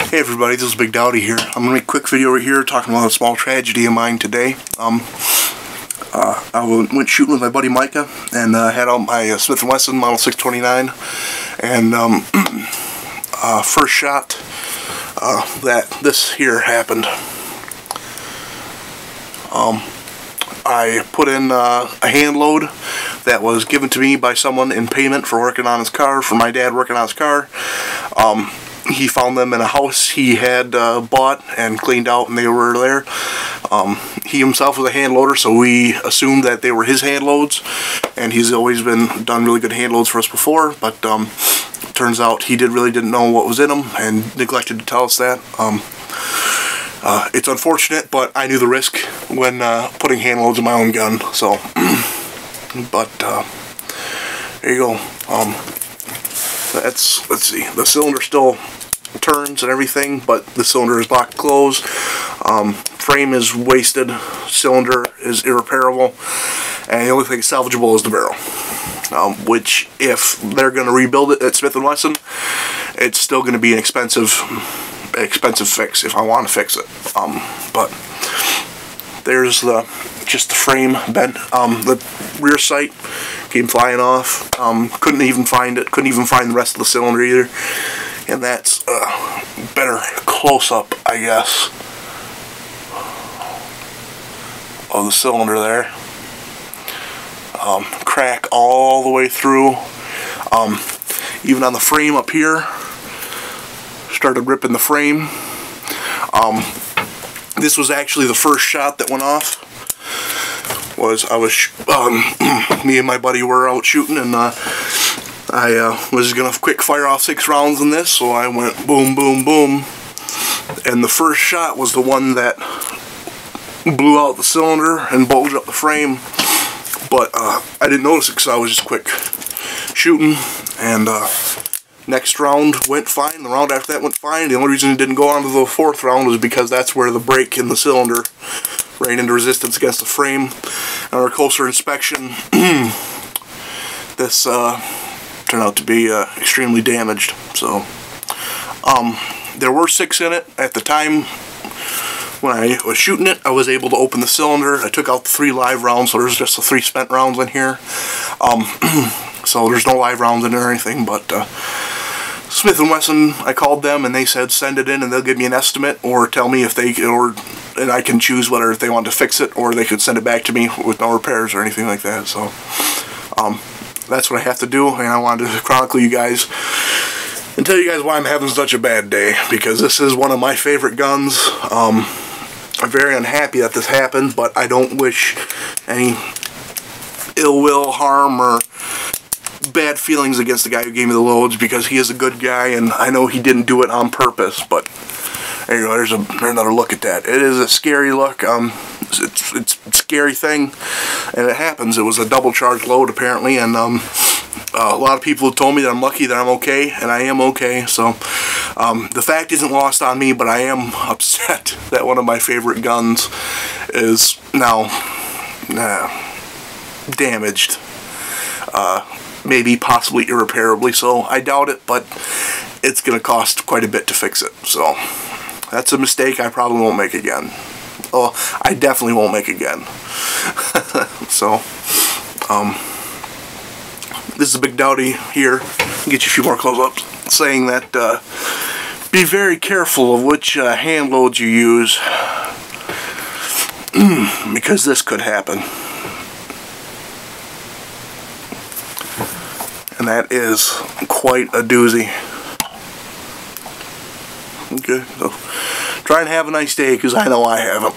Hey everybody, this is TheBigDowdy here. I'm going to make a quick video over here talking about a small tragedy of mine today. I went shooting with my buddy Micah and had out my Smith & Wesson Model 629, and first shot that this here happened. I put in a hand load that was given to me by someone in payment for working on his car, for my dad working on his car. He found them in a house he had bought and cleaned out, and they were there. He himself was a hand loader, so we assumed that they were his hand loads, and he's always done really good hand loads for us before, but turns out he really didn't know what was in them and neglected to tell us that. It's unfortunate, but I knew the risk when putting hand loads in my own gun, so but there you go. Let's see, the cylinder still turns and everything, but the cylinder is locked closed. Frame is wasted, cylinder is irreparable, and the only thing salvageable is the barrel. Which, if they're going to rebuild it at Smith & Wesson, it's still going to be an expensive fix if I want to fix it. But there's just the frame bent. The rear sight came flying off. Couldn't even find it. Couldn't even find the rest of the cylinder either. And that's a better close-up, I guess, of the cylinder there. Crack all the way through. Even on the frame up here, started ripping the frame. This was actually the first shot that went off. Me and my buddy were out shooting, and I was gonna quick fire off 6 rounds in this, so I went boom, boom, boom, and the first shot was the one that blew out the cylinder and bulged up the frame. But I didn't notice it because I was just quick shooting, and next round went fine. The round after that went fine. The only reason it didn't go on to the 4th round was because that's where the break in the cylinder ran into resistance against the frame. On a closer inspection, this turned out to be extremely damaged. So there were 6 in it at the time. When I was shooting it, I was able to open the cylinder. I took out the 3 live rounds, so there's just the 3 spent rounds in here. So there's no live rounds in there or anything, but Smith & Wesson, I called them and they said send it in and they'll give me an estimate, or tell me if they, and I can choose whether they want to fix it, or they could send it back to me with no repairs or anything like that. So that's what I have to do, and I wanted to chronicle you guys and tell you guys why I'm having such a bad day, because this is one of my favorite guns. I'm very unhappy that this happened, but I don't wish any ill will, harm, or bad feelings against the guy who gave me the loads, because he is a good guy, and I know he didn't do it on purpose. But there you go, there's another look at that. It is a scary look. It's a scary thing, and it happens. It was a double charge load apparently, and a lot of people told me that I'm lucky that I'm okay, and I am okay. So the fact isn't lost on me, but I am upset that one of my favorite guns is now damaged. Maybe possibly irreparably so. I doubt it, but it's going to cost quite a bit to fix it. So that's a mistake I probably won't make again. Oh, I definitely won't make again. So this is TheBigDowdy here. I'll get you a few more close-ups, saying that be very careful of which hand loads you use, because this could happen. And that is quite a doozy. Okay, so try and have a nice day, because I know I haven't.